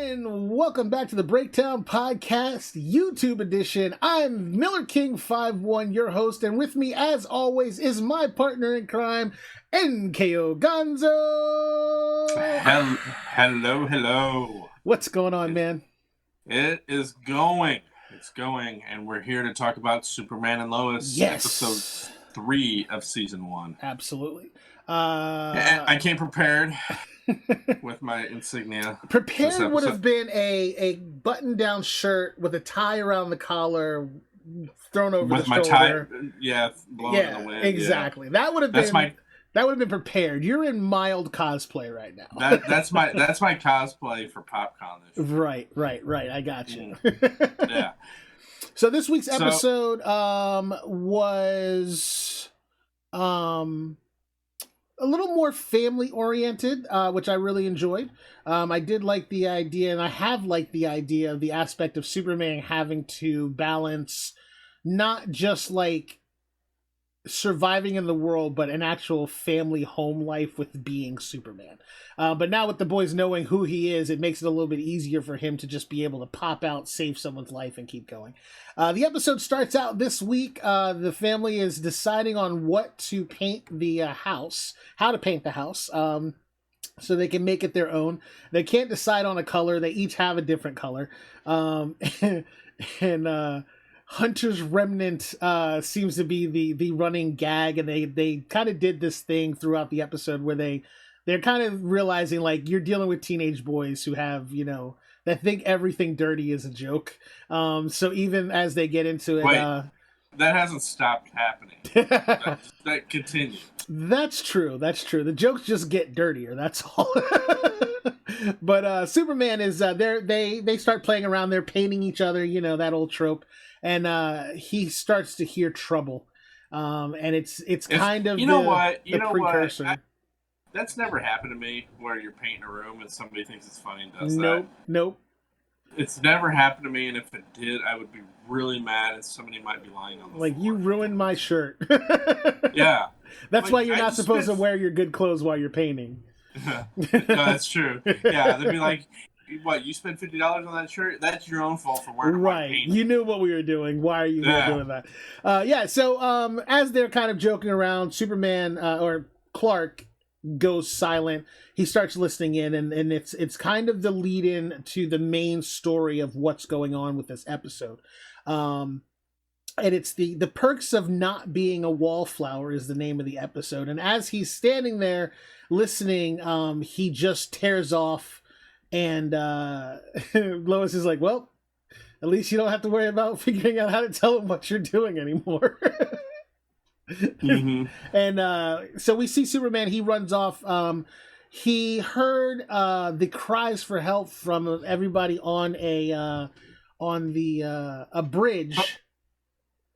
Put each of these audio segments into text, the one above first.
And welcome back to the Breakdown Podcast YouTube edition. I'm Miller King 51, your host, and with me, as always, is my partner in crime, NKO Gonzo. Hello. What's going on, man? It is going. It's going, and we're here to talk about Superman and Lois, episode 3 of season 1. Absolutely. I came prepared with my insignia. Prepared would have been a button-down shirt with a tie around the collar, thrown over with the my shoulder. tie, blowing in the wind. Exactly. Yeah. That would have been. That would have been prepared. You're in mild cosplay right now. That's my cosplay for PopCon this year. Right. I got you. Yeah. So this week's episode was a little more family oriented, which I really enjoyed. I did like the idea, and I have liked the idea of the aspect of Superman having to balance not just like surviving in the world, but an actual family home life with being Superman. But now with the boys knowing who he is, it makes it a little bit easier for him to just be able to pop out, save someone's life, and keep going. The episode starts out this week. The family is deciding on what to paint the house, how to paint the house, so they can make it their own. They can't decide on a color. They each have a different color. Hunter's Remnant seems to be the running gag, and they kind of did this thing throughout the episode where they're kind of realizing, like, you're dealing with teenage boys who have, that think everything dirty is a joke. So even as they get into it... that hasn't stopped happening. that continues. That's true. The jokes just get dirtier, that's all. But Superman is... they start playing around. They're painting each other, that old trope. And he starts to hear trouble. And it's kind of the precursor. That's never happened to me, where you're painting a room and somebody thinks it's funny and does Nope. It's never happened to me, and if it did, I would be really mad, and somebody might be lying on the floor. You ruined my shirt. Yeah. That's why you're not supposed to wear your good clothes while you're painting. No, that's true. Yeah, they'd be like, what, you spent $50 on that shirt? That's your own fault for wearing white paint. You knew what we were doing. Why are you doing that? So as they're kind of joking around, Superman, or Clark, goes silent. He starts listening in, and it's kind of the lead-in to the main story of what's going on with this episode. And it's the perks of not being a wallflower is the name of the episode. And as he's standing there listening, he just tears off, and Lois is like, well, at least you don't have to worry about figuring out how to tell him what you're doing anymore. Mm-hmm. And so we see Superman. He runs off. He heard the cries for help from everybody on a bridge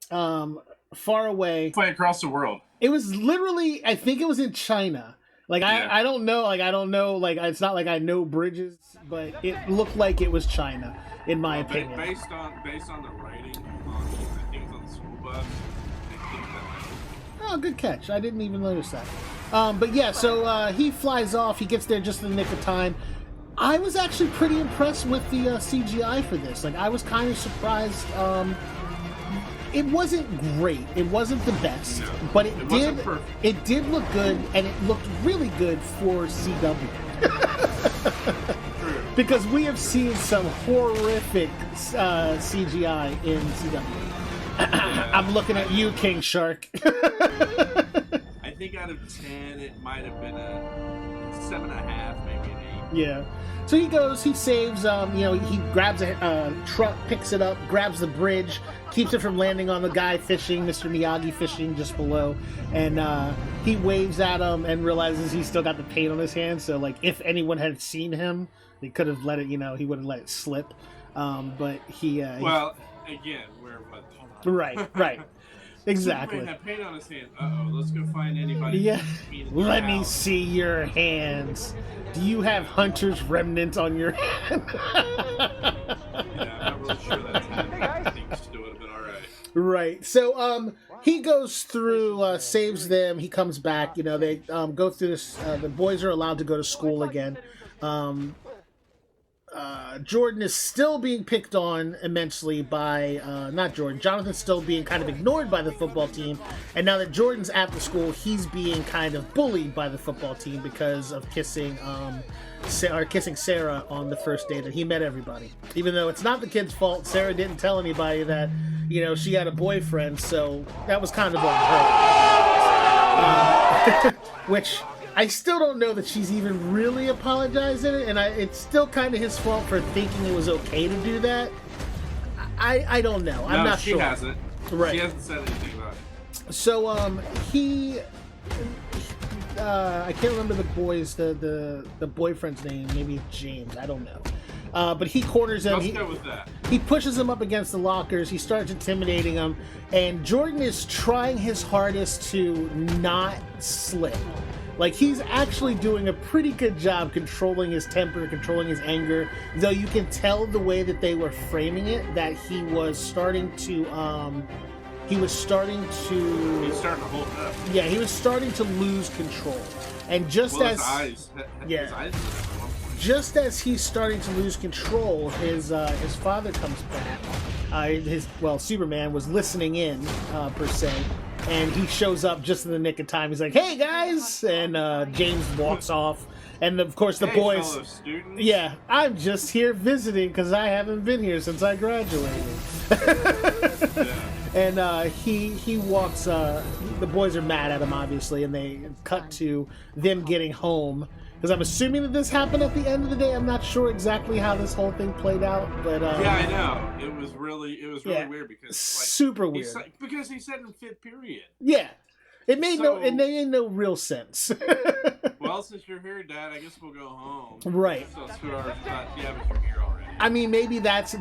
far away. Across the world. It was literally, I think it was in China. I don't know. It's not like I know bridges, but it looked like it was China, in my opinion. Based on the writing on, I think it was on the school bus. Oh, good catch. I didn't even notice that. But yeah, so he flies off. He gets there just in the nick of time. I was actually pretty impressed with the CGI for this. I was kind of surprised. It wasn't great. It wasn't the best, but it did look good, and it looked really good for CW. Because we have seen some horrific CGI in CW. I'm looking at you, King Shark. I think out of 10, it might have been a 7.5, maybe an 8. Yeah. So he goes, he saves, he grabs a truck, picks it up, grabs the bridge, keeps it from landing on the guy fishing, Mr. Miyagi fishing just below, and he waves at him and realizes he's still got the paint on his hands, so, if anyone had seen him, they could have let it, he would have let it slip, but he... again, where was it? Right. Exactly. Superman had paint on his hands. Let's go find anybody. Yeah. Let me see your hands. Do you have Hunter's Remnant on your hand? Yeah, I'm not really sure that's happening. I think it would have been alright. Right. So he goes through, saves them. He comes back. They go through this. The boys are allowed to go to school again. Jordan is still being picked on immensely by, not Jordan, Jonathan's still being kind of ignored by the football team, and now that Jordan's at the school, he's being kind of bullied by the football team because of kissing Sarah on the first day that he met everybody. Even though it's not the kid's fault, Sarah didn't tell anybody that, she had a boyfriend, so that was kind of on her. Which... I still don't know that she's even really apologizing, and it's still kind of his fault for thinking it was okay to do that. I don't know. I'm not sure. No, she hasn't. Right. She hasn't said anything about it. So, I can't remember the boyfriend's name. Maybe it's James. I don't know. But he corners him. Let's go with that. He pushes him up against the lockers. He starts intimidating him, and Jordan is trying his hardest to not slip. Like, he's actually doing a pretty good job controlling his temper, controlling his anger, though you can tell the way that they were framing it that he was starting to He's starting to hold up. Yeah, he was starting to lose control. And just his eyes just as he's starting to lose control, his father comes back. Superman was listening in, per se. And he shows up just in the nick of time. He's like, "Hey guys!" And James walks off. And of course the boys. Fellow students. Yeah, I'm just here visiting because I haven't been here since I graduated. Yeah. And he walks. The boys are mad at him, obviously, and they cut to them getting home. Because I'm assuming that this happened at the end of the day. I'm not sure exactly how this whole thing played out, but yeah, I know. It was really weird because super weird. Because he said in fifth period. Yeah, it made no real sense. Well, since you're here, Dad, I guess we'll go home. Right. So it's 2 hours. Yeah, but you're here already. I mean, maybe that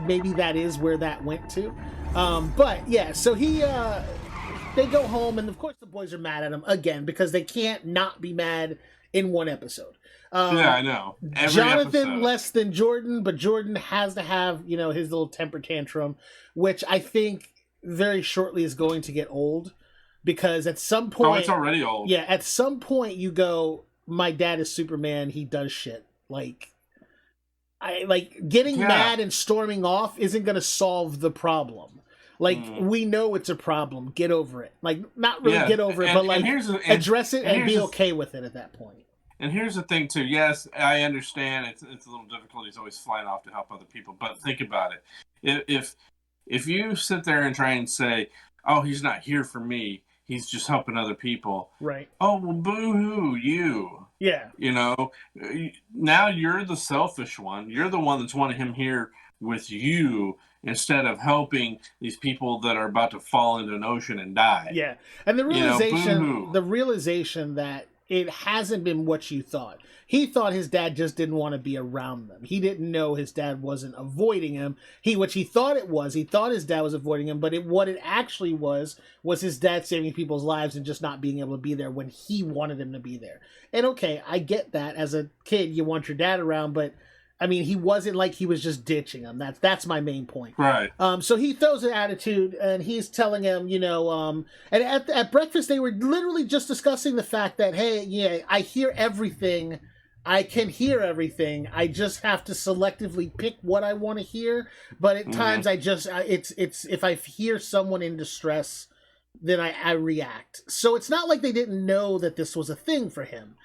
is where that went to. But yeah, so they go home, and of course the boys are mad at him again because they can't not be mad in one episode. Yeah, I know. Jonathan episode. Less than Jordan, but Jordan has to have, his little temper tantrum, which I think very shortly is going to get old, because at some point... Oh, it's already old. Yeah, at some point you go, my dad is Superman, he does shit. Getting mad and storming off isn't going to solve the problem. We know it's a problem. Get over it. Not really get over it, but address it and be okay with it at that point. And here's the thing, too. Yes, I understand it's a little difficult. He's always flying off to help other people. But think about it. If you sit there and try and say, oh, he's not here for me, he's just helping other people. Right. Oh, well, boo-hoo, you. Yeah. Now you're the selfish one. You're the one that's wanting him here with you instead of helping these people that are about to fall into an ocean and die. Yeah. And the realization that it hasn't been what you thought. He thought his dad just didn't want to be around them. He didn't know his dad wasn't avoiding him. Which he thought it was. He thought his dad was avoiding him, but what it actually was his dad saving people's lives and just not being able to be there when he wanted him to be there. And okay, I get that. As a kid, you want your dad around, but I mean, he wasn't like he was just ditching him. That's my main point. Right. So he throws an attitude, and he's telling him, and at breakfast they were literally just discussing the fact that, hey, yeah, I hear everything. I can hear everything. I just have to selectively pick what I want to hear. But at times, it's if I hear someone in distress, then I react. So it's not like they didn't know that this was a thing for him.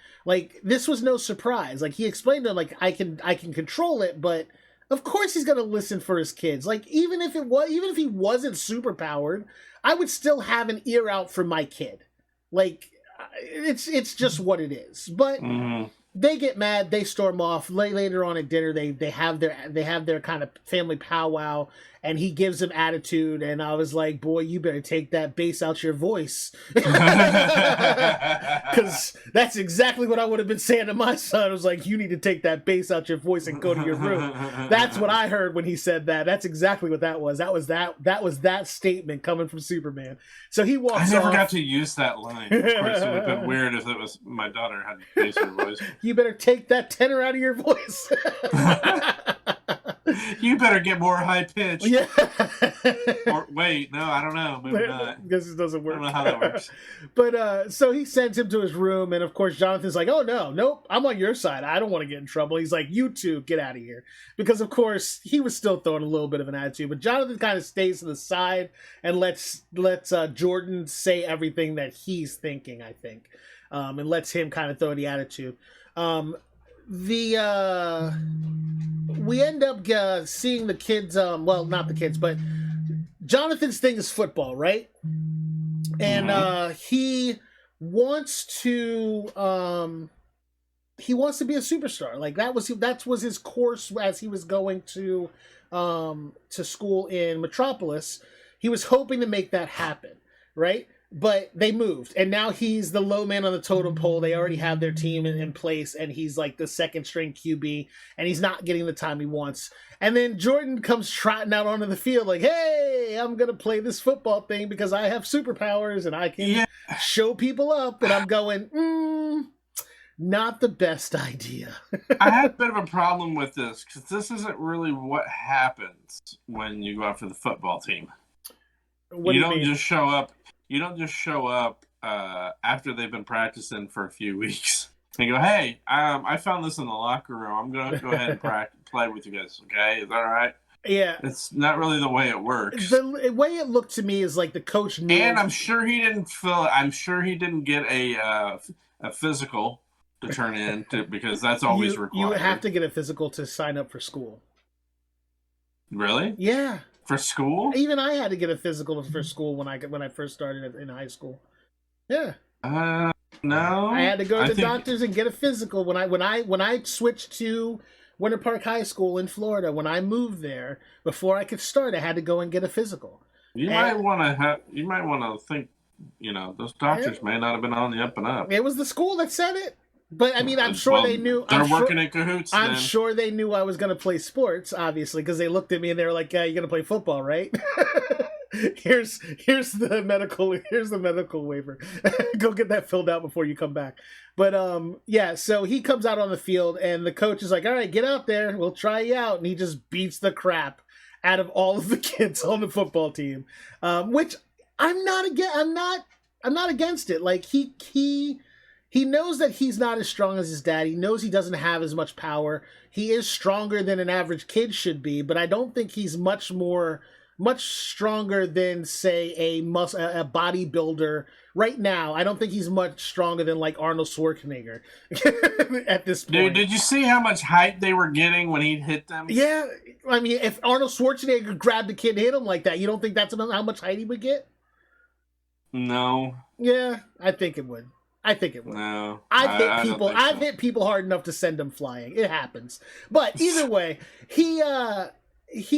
This was no surprise. He explained to him, I can control it, but of course he's gonna listen for his kids. Even if he wasn't super powered, I would still have an ear out for my kid. It's just what it is. But they get mad. They storm off. Later on at dinner, they have their kind of family powwow, and he gives them attitude. And I was like, boy, you better take that bass out your voice, because that's exactly what I would have been saying to my son. I was like, you need to take that bass out your voice and go to your room. That's what I heard when he said that. That's exactly what that was. That was that statement coming from Superman. So he walks off. I never got to use that line. Of course, it would have been weird if it was my daughter had bass in her voice. You better take that tenor out of your voice. You better get more high pitched. Yeah. wait, no, I don't know. Maybe not. Because it doesn't I work. don't know how that works. But so he sends him to his room, and of course Jonathan's like, "Oh no, nope, I'm on your side. I don't want to get in trouble." He's like, "You two, get out of here," because of course he was still throwing a little bit of an attitude. But Jonathan kind of stays to the side and lets Jordan say everything that he's thinking. I think, and lets him kind of throw the attitude. The we end up seeing the kids. Well, not the kids, but Jonathan's thing is football, right? And he wants to be a superstar. Like that was his course as he was going to school in Metropolis. He was hoping to make that happen, right? But they moved, and now he's the low man on the totem pole. They already have their team in place, and he's like the second string QB, and he's not getting the time he wants. And then Jordan comes trotting out onto the field like, "Hey, I'm going to play this football thing because I have superpowers, and I can show people up." And I'm going, not the best idea. I had a bit of a problem with this because this isn't really what happens when you go after the football team. You don't just show up. You don't just show up after they've been practicing for a few weeks and go, "Hey, I found this in the locker room. I'm going to go ahead and play with you guys. Okay, is that all right?" Yeah, it's not really the way it works. The way it looked to me is like the coach knew. And I'm sure he didn't get a physical to turn in because that's always required. You have to get a physical to sign up for school. Really? Yeah. For school? Even I had to get a physical for school when I first started in high school. Yeah. No. I had to go to the doctors and get a physical when I switched to Winter Park High School in Florida. When I moved there, before I could start, I had to go and get a physical. You might want to think, those doctors may not have been on the up and up. It was the school that said it. But I mean, I'm sure they knew. They're working in cahoots. I'm sure they knew I was going to play sports, obviously, because they looked at me and they were like, "You're going to play football, right?" here's the medical waiver. Go get that filled out before you come back. But yeah. So he comes out on the field, and the coach is like, "All right, get out there. We'll try you out." And he just beats the crap out of all of the kids on the football team, which I'm not against it. Like he knows that he's not as strong as his dad. He knows he doesn't have as much power. He is stronger than an average kid should be, but I don't think he's much stronger than, say, a bodybuilder right now. I don't think he's much stronger than like Arnold Schwarzenegger at this point. Dude, did you see how much height they were getting when he hit them? Yeah, I mean, if Arnold Schwarzenegger grabbed the kid and hit him like that, you don't think that's how much height he would get? No. Yeah, I think it would. No, I've hit people hard enough to send them flying. It happens. But either way, he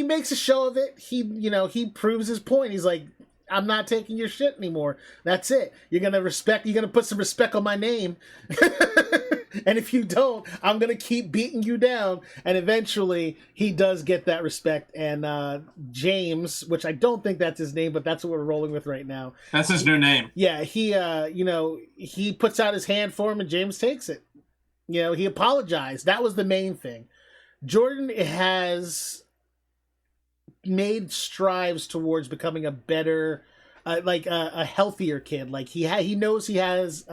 makes a show of it. He proves his point. He's like, "I'm not taking your shit anymore. That's it. You're gonna put some respect on my name. And if you don't, I'm gonna keep beating you down." And eventually he does get that respect. And James, which I don't think that's his name, but that's what we're rolling with right now. That's his new name. Yeah, he puts out his hand for him and James takes it. He apologized. That was the main thing. Jordan has made strides towards becoming a better, a healthier kid. Like he knows he has,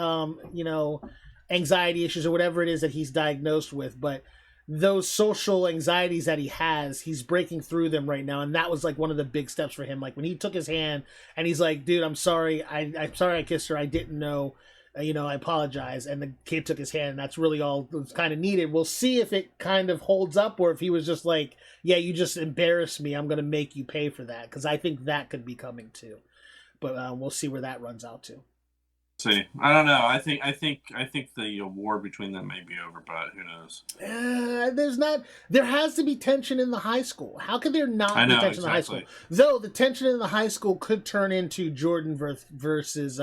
anxiety issues or whatever it is that he's diagnosed with, but those social anxieties that he has, he's breaking through them right now. And that was like one of the big steps for him. Like when he took his hand and he's like, "Dude, I'm sorry. I'm sorry I kissed her. I didn't know. I apologize." And the kid took his hand, and that's really all that was kind of needed. We'll see if it kind of holds up or if he was just like, "Yeah, you just embarrassed me. I'm going to make you pay for that." Because I think that could be coming too. But we'll see where that runs out to. See, I don't know. I think the war between them may be over, but who knows? There has to be tension in the high school. How could there not be tension in the high school? Though the tension in the high school could turn into Jordan versus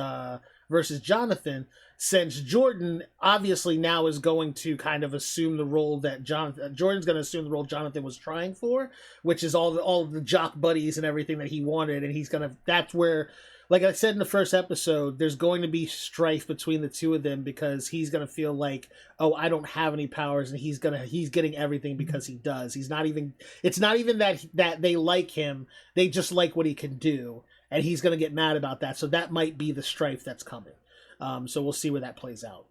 Jonathan, since Jordan obviously now is going to kind of assume the role that Jordan's going to assume the role Jonathan was trying for, which is all the jock buddies and everything that he wanted, and that's where. like I said in the first episode, there's going to be strife between the two of them because he's going to feel like, oh, I don't have any powers, and he's getting everything because he does. He's not even. It's not even that they like him; they just like what he can do, and he's going to get mad about that. So that might be the strife that's coming. So we'll see where that plays out.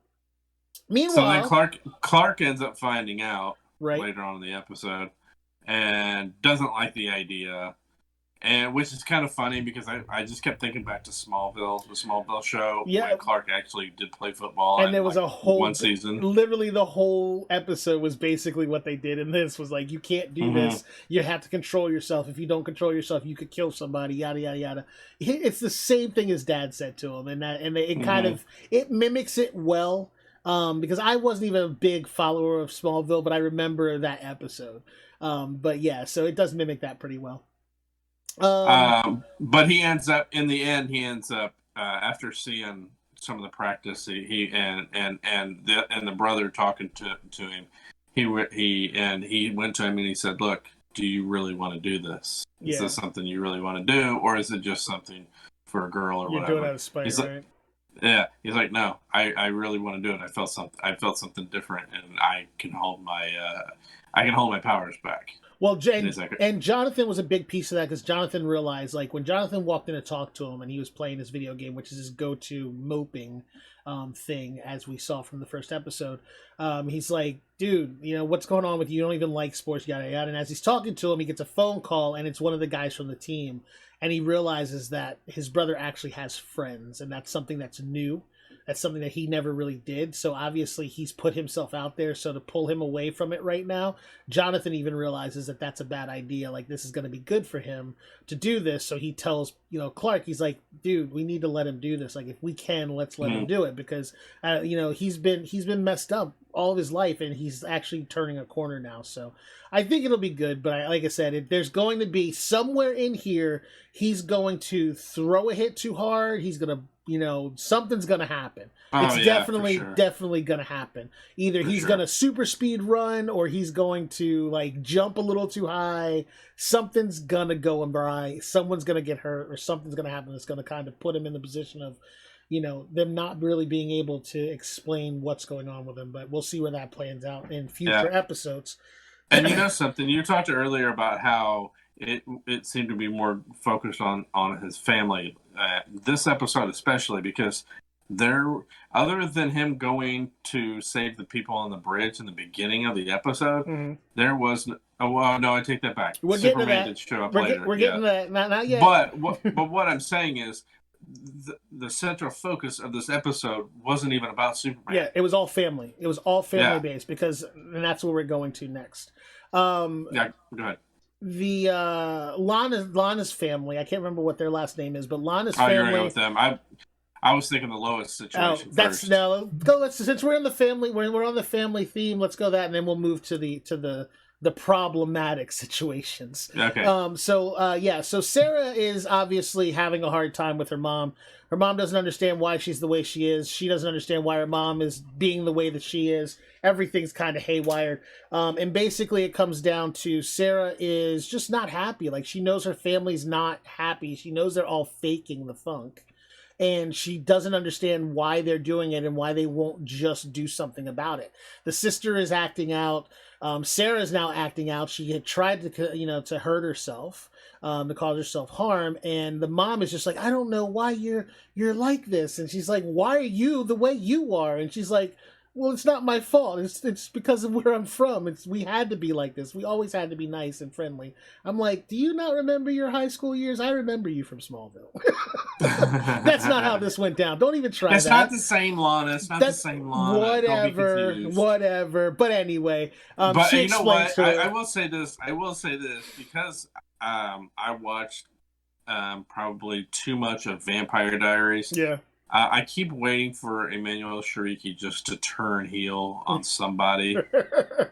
So then Meanwhile, Clark ends up finding out right? later on in the episode and doesn't like the idea. And which is kind of funny because I just kept thinking back to Smallville, the Smallville show, Yeah, when Clark actually did play football. and there was like a whole one season. literally the whole episode was basically what they did in this was like, you can't do this, you have to control yourself. If you don't control yourself, you could kill somebody, yada yada yada. It's the same thing as Dad said to him, and it kind of, it mimics it well, because I wasn't even a big follower of Smallville, but I remember that episode. But yeah, so it does mimic that pretty well. But he ends up in the end. He ends up after seeing some of the practice. He the brother talking to him. He went to him and he said, "Look, do you really want to do this? Is this something you really want to do, or is it just something for a girl or whatever?" You're doing it out of spite, right? Yeah, he's like, "No, I really want to do it. I felt something different, and I can hold my powers back." Well, and Jonathan was a big piece of that because Jonathan realized, like, when Jonathan walked in to talk to him and he was playing his video game, which is his go-to moping thing, as we saw from the first episode, he's like, dude, what's going on with you? You don't even like sports, yada, yada. And as he's talking to him, he gets a phone call, and it's one of the guys from the team. And he realizes that his brother actually has friends, and that's something that's new. That's something that he never really did. So obviously he's put himself out there. So to pull him away from it right now, Jonathan even realizes that that's a bad idea. Like, this is going to be good for him to do this. So he tells, Clark, he's like, dude, we need to let him do this. Like, if we can, let's let him do it because, he's been messed up all of his life, and he's actually turning a corner now. So I think it'll be good. But like I said, there's going to be somewhere in here, he's going to throw a hit too hard. He's going to, something's gonna happen. It's definitely gonna happen. Either he's gonna super speed run, or he's going to like jump a little too high. Something's gonna go awry. Someone's gonna get hurt, or something's gonna happen that's gonna kind of put him in the position of, them not really being able to explain what's going on with him. But we'll see where that plans out in future episodes. And something you talked earlier about how it seemed to be more focused on his family. This episode especially, because other than him going to save the people on the bridge in the beginning of the episode, there was no, I take that back. Superman did show up later. We're getting to that. Not yet. But what I'm saying is the central focus of this episode wasn't even about Superman. Yeah, it was all family. It was all family based and that's where we're going to next. Go ahead. The Lana's family. I can't remember what their last name is, but Lana's family. You're right with them. I was thinking the Lois situation first. Since we're on the family, we're on the family theme. Let's go that, and then we'll move to the problematic situations. Okay. So Sarah is obviously having a hard time with her mom. Her mom doesn't understand why she's the way she is. She doesn't understand why her mom is being the way that she is. Everything's kind of haywire. And basically it comes down to Sarah is just not happy. Like, she knows her family's not happy. She knows they're all faking the funk. And she doesn't understand why they're doing it and why they won't just do something about it. The sister is acting out. Sarah's now acting out. She had tried to hurt herself, to cause herself harm, and the mom is just like, I don't know why you're like this. And she's like, why are you the way you are? And she's like, well, it's not my fault. It's because of where I'm from. We had to be like this. We always had to be nice and friendly. I'm like, do you not remember your high school years? I remember you from Smallville. That's not how this went down. Don't even try It's not the same Lana. It's not the same Lana. Whatever. But anyway, but she you know what? I will say this because I watched probably too much of Vampire Diaries. Yeah. I keep waiting for Emmanuel Shariki just to turn heel on somebody.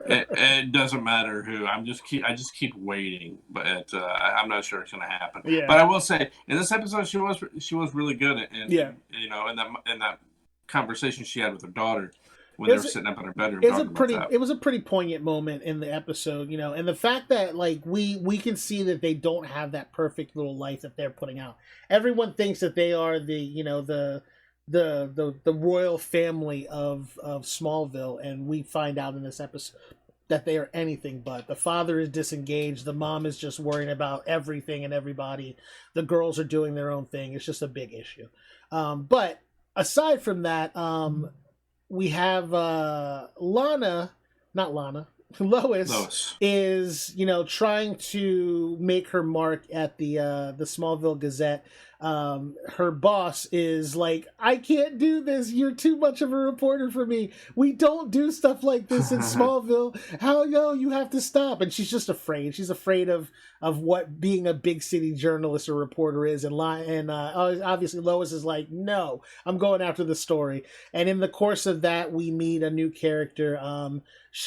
It doesn't matter who. I just keep waiting, but I'm not sure it's going to happen. Yeah. But I will say, in this episode, she was really good, and in that conversation she had with her daughter, when It they were was sitting up in her bedroom it's a talking about pretty that. it was a pretty poignant moment in the episode, and the fact that like we can see that they don't have that perfect little life that they're putting out. Everyone thinks that they are the the royal family of Smallville, and we find out in this episode that they are anything but. The father is disengaged, the mom is just worrying about everything and everybody, the girls are doing their own thing. It's just a big issue. But aside from that, we have Lana, not Lana, Lois Lois. is trying to make her mark at the Smallville Gazette. Her boss is like, I can't do this. You're too much of a reporter for me. We don't do stuff like this in Smallville. How no? You have to stop. And she's just afraid. She's afraid of what being a big city journalist or reporter is. And obviously Lois is like, no, I'm going after the story. And in the course of that, we meet a new character.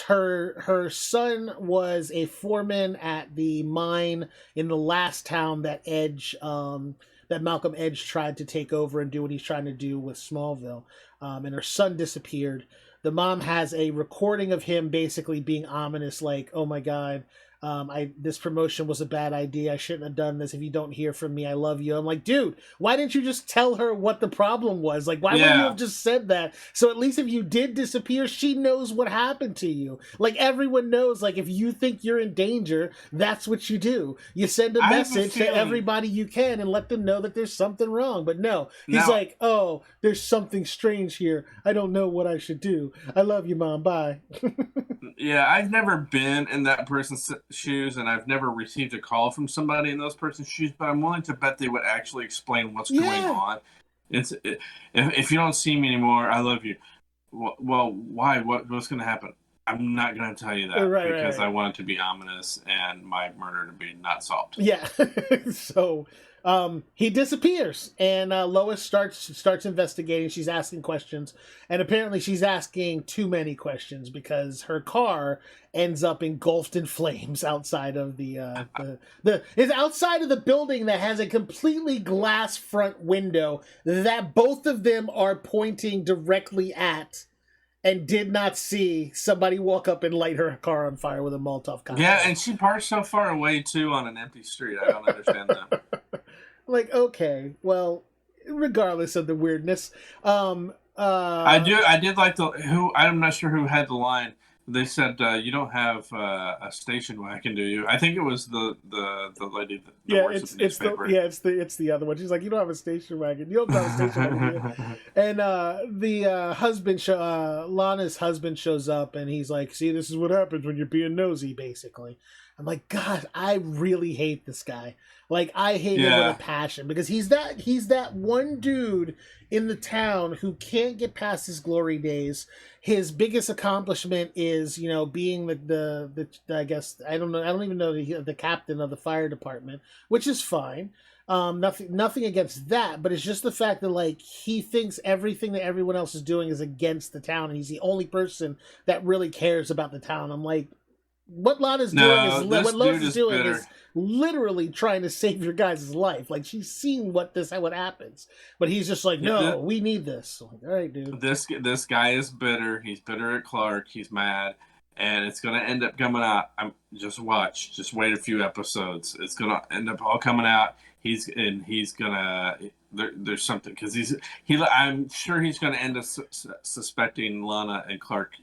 Her son was a foreman at the mine in the last town that Malcolm Edge tried to take over and do what he's trying to do with Smallville. And her son disappeared. The mom has a recording of him basically being ominous, like, "Oh my God, this promotion was a bad idea. I shouldn't have done this. If you don't hear from me, I love you." I'm like, dude, why didn't you just tell her what the problem was? Like, why wouldn't you have just said that? So at least if you did disappear, she knows what happened to you. Like, everyone knows, like, if you think you're in danger, that's what you do. You send a message to everybody you can and let them know that there's something wrong. But no, he's like, oh, there's something strange here. I don't know what I should do. I love you, Mom. Bye. Yeah, I've never been in that person's shoes, and I've never received a call from somebody in those person's shoes, but I'm willing to bet they would actually explain what's going on. If you don't see me anymore, I love you. Well, why? What's going to happen? I'm not going to tell you that because I want it to be ominous and my murder to be not solved. Yeah. So he disappears, and Lois starts investigating. She's asking questions, and apparently she's asking too many questions because her car ends up engulfed in flames outside of it's outside of the building that has a completely glass front window that both of them are pointing directly at. And did not see somebody walk up and light her car on fire with a Molotov cocktail. Yeah, and she parked so far away, too, on an empty street. I don't understand that. Like, okay, well, regardless of the weirdness. I did like I'm not sure who had the line. They said, you don't have a station wagon, do you? I think it was the lady that works at the newspaper. It's the other one. She's like, you don't have a station wagon. You don't have a station wagon. And the husband, Lana's husband shows up, and he's like, see, this is what happens when you're being nosy, basically. I'm like, God, I really hate this guy. Like, I hate him with a passion because he's that one dude in the town who can't get past his glory days. His biggest accomplishment is, being the I guess, I don't even know, the captain of the fire department, which is fine. Nothing against that, but it's just the fact that, like, he thinks everything that everyone else is doing is against the town, and he's the only person that really cares about the town. I'm like, what Lois is doing is literally trying to save your guys' life. Like, she's seen what happens, but he's just like, no, we need this. Like, all right, dude. This guy is bitter. He's bitter at Clark. He's mad, and it's gonna end up coming out. Just wait a few episodes. It's gonna end up all coming out. He's gonna. There's something because I'm sure he's gonna end up suspecting Lana and Clark.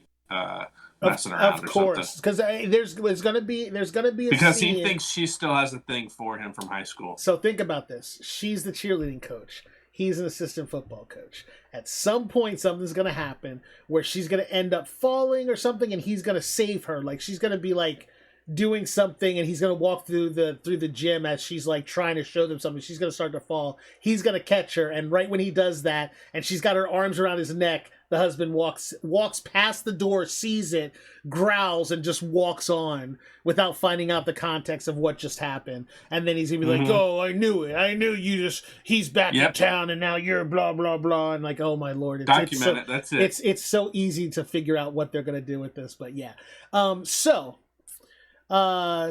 Of course, because there's gonna be a because scene. He thinks she still has a thing for him from high school. So think about this: she's the cheerleading coach. He's an assistant football coach. At some point, something's gonna happen where she's gonna end up falling or something, and he's gonna save her. Like, she's gonna be like doing something, and he's gonna walk through the gym as she's like trying to show them something. She's gonna start to fall. He's gonna catch her, and right when he does that, and she's got her arms around his neck, the husband walks past the door, sees it, growls, and just walks on without finding out the context of what just happened. And then he's gonna be like, "Oh, I knew it. I knew he's back in town, and now you're blah blah blah." And like, oh my lord, document it. That's it. It's so easy to figure out what they're gonna do with this, but yeah.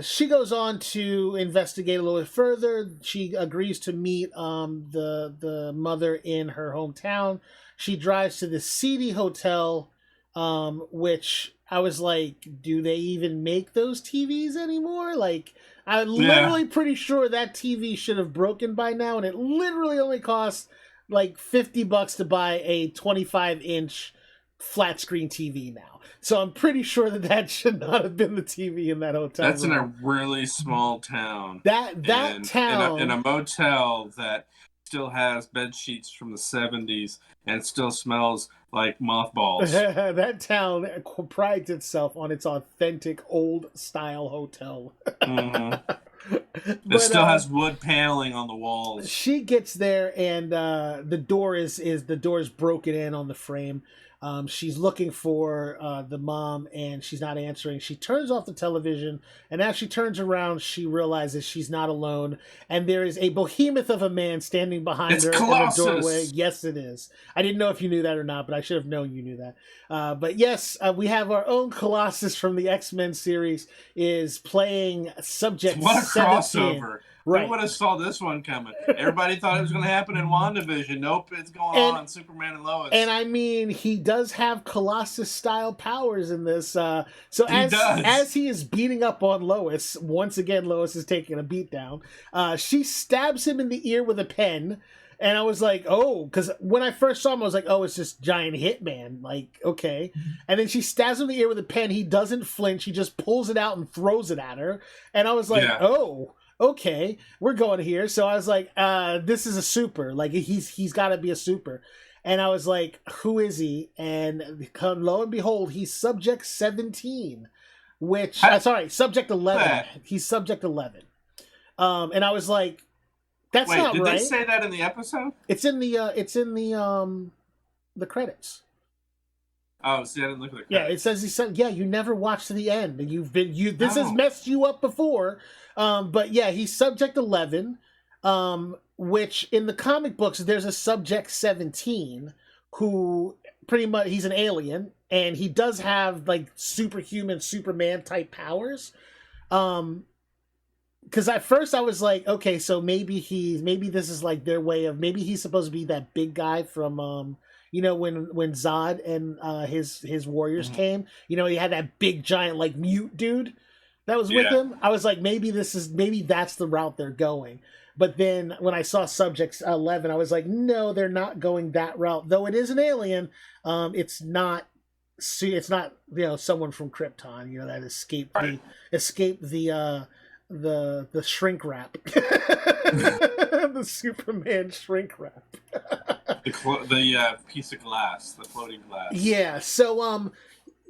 She goes on to investigate a little bit further. She agrees to meet the mother in her hometown. She drives to the seedy hotel which I was like, do they even make those TVs anymore? Like, I'm Yeah. literally pretty sure that TV should have broken by now, and it literally only costs like $50 to buy a 25-inch flat screen TV now. So I'm pretty sure that that should not have been the TV in that hotel That's in a room. really small town, That and in a town, motel that still has bed sheets from the 70s and still smells like mothballs. that town prides itself on its authentic old style hotel. Hmm. It But still has wood paneling on the walls. she gets there, and the door is the door is broken in on the frame. She's looking for the mom, and she's not answering. She turns off the television, and as she turns around, she realizes she's not alone, and there is a behemoth of a man standing behind It's her in the doorway. Colossus. Yes, it is. I didn't know if you knew that or not, but I should have known you knew that. But yes, we have our own Colossus from the X-Men series is playing Subject What a 17. crossover. Who Right. would have saw this one coming? Everybody thought it was going to happen in WandaVision. Nope, it's going And on Superman and Lois. And I mean, he does have Colossus style powers in this. So He as does. he is beating up on Lois, once again, Lois is taking a beat down. She stabs him in the ear with a pen. And I was like, oh, because when I first saw him, I was like, oh, it's just giant hitman. Like, okay. And then she stabs him in the ear with a pen. He doesn't flinch. He just pulls it out and throws it at her. And I was like, Yeah. oh, okay, we're going here. So I was like, this is a super. Like, he's got to be a super. And I was like, who is he? And lo and behold, he's Subject 17, which, How sorry, Subject 11. that? He's Subject 11. And I was like, that's Wait, not did they right. say that in the episode? It's in the credits. Oh, see, I didn't look at the Yeah, credits. it says he said, yeah, you never watched to the end. This has No. messed you up before. But yeah, he's Subject 11, which in the comic books, there's a Subject 17 who pretty much, he's an alien, and he does have like superhuman Superman type powers. Because at first I was like, okay, so maybe this is like their way of, maybe he's supposed to be that big guy from when Zod and his warriors Mhm. came, he had that big giant like mute dude that was with Yeah. him. I was like, maybe that's the route they're going. But then when I saw Subject 11, I was like, no, they're not going that route. Though it is an alien, it's not. See, it's not someone from Krypton, that Right. escaped the shrink wrap, the Superman shrink wrap. The piece of glass, the floating glass. Yeah, so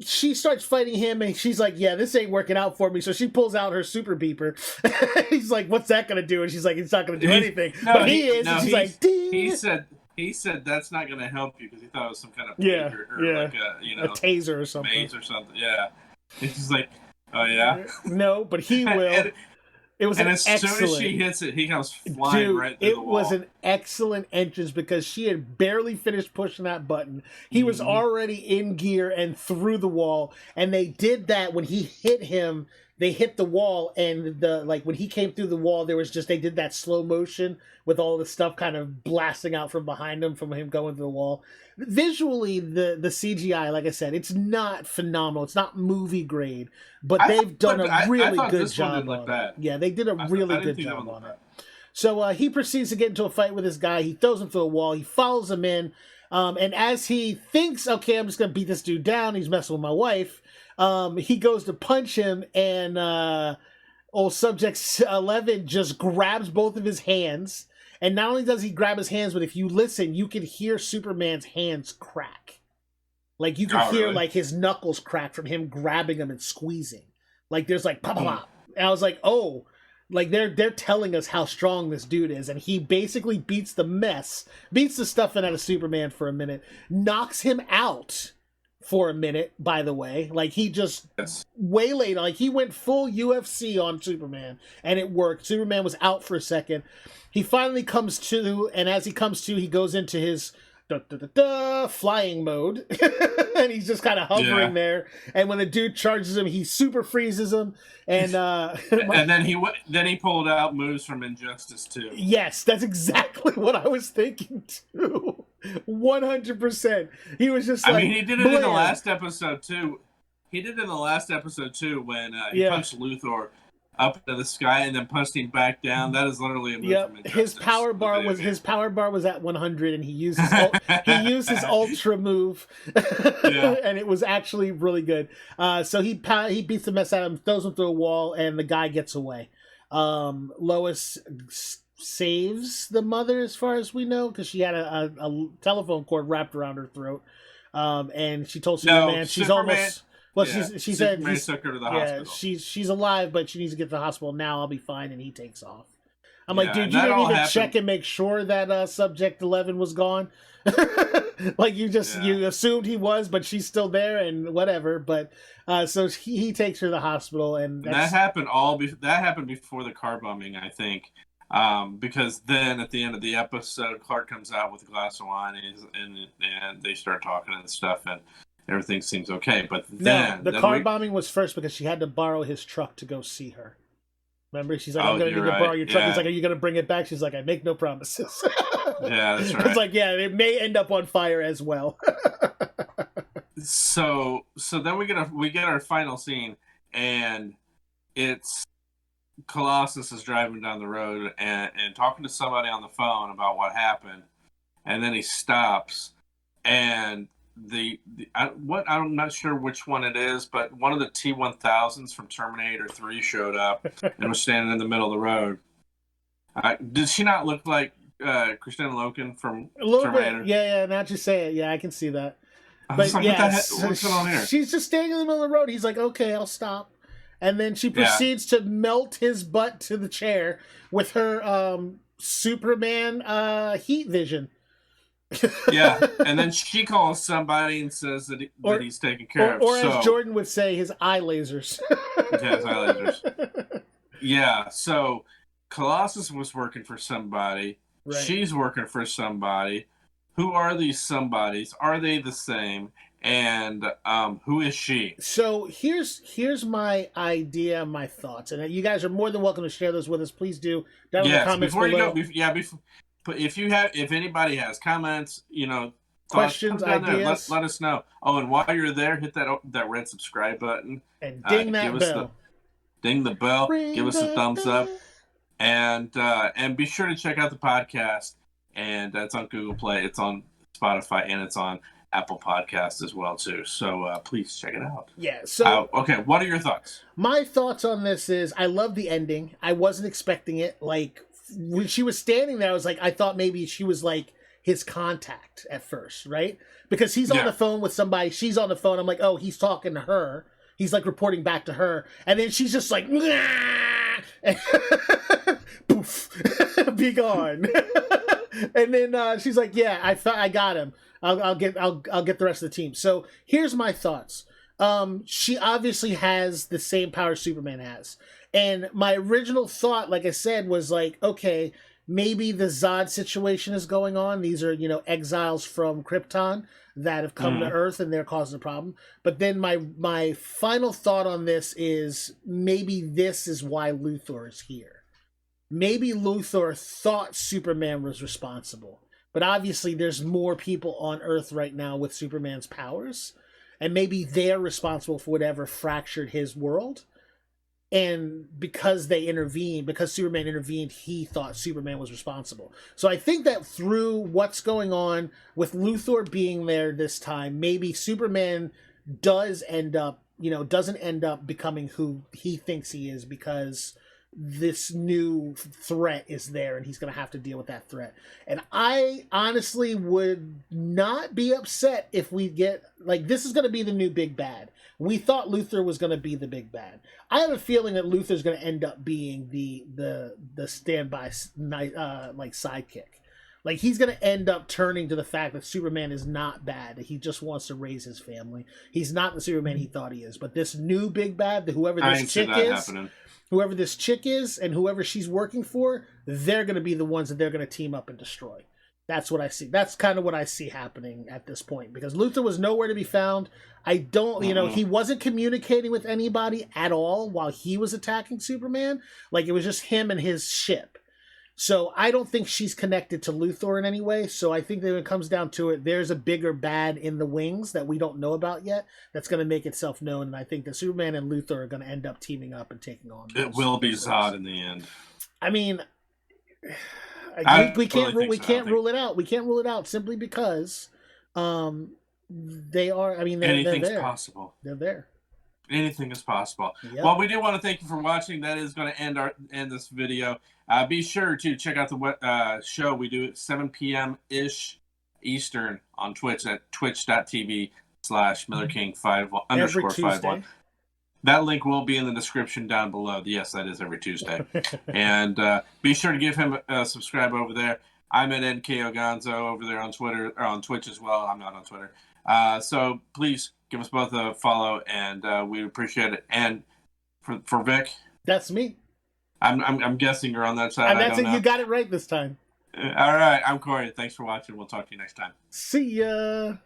she starts fighting him, and she's like, yeah, this ain't working out for me. So she pulls out her super beeper. He's like, what's that gonna do? And she's like, it's not gonna do anything. But he is. And she's like, ding. He said that's not going to help you because he thought it was some kind of Yeah, pager yeah. like A taser or something. maze or something. Yeah. And she's like, oh yeah. No, but he will. and, It was and an as soon excellent. as she hits it, he comes flying Dude, right through the wall. it was an excellent entrance because she had barely finished pushing that button. He was already in gear and through the wall, and they did that when he hit him. They hit the wall, and when he came through the wall, they did that slow motion with all the stuff kind of blasting out from behind him from him going through the wall. Visually, the CGI, like I said, it's not phenomenal. It's not movie grade, but they've done a really good job on it. Yeah, they did a really good job on it. So he proceeds to get into a fight with this guy. He throws him through a wall. He follows him in. And as he thinks, okay, I'm just going to beat this dude down. He's messing with my wife. He goes to punch him, and old Subject 11 just grabs both of his hands. And not only does he grab his hands, but if you listen, you can hear Superman's hands crack. Like, you can hear, really? like, his knuckles crack from him grabbing him and squeezing. Like, there's like, pop, pop, pop. And I was like, oh, like, they're telling us how strong this dude is. And he basically beats the stuffing out of Superman for a minute, knocks him out for a minute, by the way. Like, he just waylaid, like, he went full UFC on Superman, and it worked. Superman was out for a second. He finally comes to, and as he comes to, he goes into his flying mode, and he's just kind of hovering there. And when the dude charges him, he super freezes him, and and then he pulled out moves from Injustice 2. Yes, that's exactly what I was thinking too. 100%. He was just I mean, like, he did it in the blam. last episode too. He did it in the last episode too when he Yeah. punched Luthor up into the sky and then punched him back down. That is literally a move from Yep. Injustice, the video His game. power bar was at 100, and he used his ultra move, Yeah. and it was actually really good. So he beats the mess out of him, throws him through a wall, and the guy gets away. Lois saves the mother, as far as we know, because she had a telephone cord wrapped around her throat. And she told No, Superman she's Superman. almost. Well, Yeah, she said Superman took her to the yeah, hospital. she's alive, but she needs to get to the hospital now. I'll be fine, and he takes off. I'm like, Yeah, dude, and you that didn't all even happened. check and make sure that Subject 11 was gone. Like you assumed he was, but she's still there and whatever. But so he takes her to the hospital, and that happened that happened before the car bombing, I think. Because then at the end of the episode, Clark comes out with a glass of wine and they start talking and stuff, and everything seems okay. But then the car bombing was first because she had to borrow his truck to go see her. Remember, she's like, "I'm going to need to borrow your truck." Yeah. He's like, "Are you going to bring it back?" She's like, "I make no promises." Yeah, that's right. It's like, yeah, it may end up on fire as well. So then we get our final scene, and it's Colossus is driving down the road and talking to somebody on the phone about what happened, and then he stops, and I'm not sure which one it is, but one of the T-1000s from Terminator 3 showed up and was standing in the middle of the road. Did she not look like Christina Loken from a little Terminator? bit, yeah. Now that you say it, yeah, I can see that. I But was like, yeah, what's going on here? she's just standing in the middle of the road. He's like, "Okay, I'll stop," and then she proceeds to melt his butt to the chair with her Superman heat vision. Yeah, and then she calls somebody and says that he's taken care of. Or as Jordan would say, his eye lasers. Yeah, his eye lasers. Yeah, so Colossus was working for somebody. Right. She's working for somebody. Who are these somebodies? Are they the same? And who is she? So here's my idea, my thoughts, and you guys are more than welcome to share those with us. Please do down in the comments below. But if anybody has comments, questions, ideas, let us know. Oh, and while you're there, hit that red subscribe button and ding that bell. Ding the bell. Give us a thumbs up, and be sure to check out the podcast. And it's on Google Play, it's on Spotify, and it's on Apple Podcasts as well too. So please check it out. Yeah. So okay, what are your thoughts? My thoughts on this is I love the ending. I wasn't expecting it. Like when she was standing there, I was like, I thought maybe she was like his contact at first, right? Because he's on the phone with somebody. She's on the phone. I'm like, oh, he's talking to her. He's like reporting back to her, and then she's just like, poof, be gone. And then she's like, "Yeah, I got him. I'll get the rest of the team." So here's my thoughts. She obviously has the same power Superman has, and my original thought, like I said, was like, okay, maybe the Zod situation is going on. These are exiles from Krypton that have come to Earth and they're causing a problem. But then my final thought on this is maybe this is why Luthor is here. Maybe Luthor thought Superman was responsible. But obviously there's more people on Earth right now with Superman's powers. And maybe they're responsible for whatever fractured his world. And because Superman intervened, he thought Superman was responsible. So I think that through what's going on with Luthor being there this time, maybe Superman doesn't end up becoming who he thinks he is because this new threat is there and he's going to have to deal with that threat. And I honestly would not be upset if we get, this is going to be the new big bad. We thought Luthor was going to be the big bad. I have a feeling that Luthor's going to end up being the standby sidekick. He's going to end up turning to the fact that Superman is not bad. That he just wants to raise his family. He's not the Superman he thought he is. But this new big bad, whoever this chick is and whoever she's working for, they're going to be the ones that they're going to team up and destroy. That's what I see. That's kind of what I see happening at this point. Because Luthor was nowhere to be found. I don't, he wasn't communicating with anybody at all while he was attacking Superman. It was just him and his ship. So I don't think she's connected to Luthor in any way. So I think that when it comes down to it, there's a bigger bad in the wings that we don't know about yet that's going to make itself known. And I think that Superman and Luthor are going to end up teaming up and taking on. It will be Zod in the end. I mean, we can't rule it out. We can't rule it out simply because they are. I mean, anything's they're there. Possible. They're there. Anything is possible. Yep. Well, we do want to thank you for watching. That is going to end this video. Be sure to check out the show. We do it 7 p.m. ish Eastern on Twitch at twitch.tv/MillerKing51_51. That link will be in the description down below. Yes, that is every Tuesday. And be sure to give him a subscribe over there. I'm at NK Ogonzo over there on Twitter or on Twitch as well. I'm not on Twitter. So please give us both a follow, and we appreciate it. And for Vic, that's me. I'm guessing you're on that side. And that's it. You got it right this time. All right. I'm Corey. Thanks for watching. We'll talk to you next time. See ya.